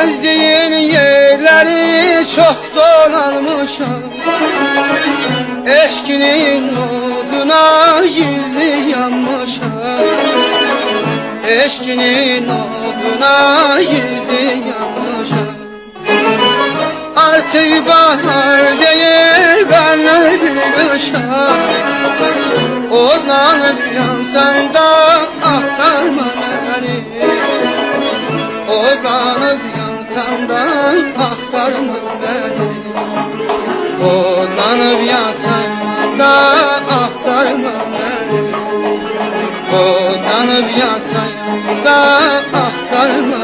Gezdiğim yerleri çok dolanmışam, eşkinin oduna gizli yanmışam, eşkinin oduna gizli yanmışam. Artık bahar değil ben ölmüşam, odlanıp yansam da aktarma beni, odlanıp yansam da aktarma beni, odlanıp yansam da aktarma beni, odlanıp yansam da aktarma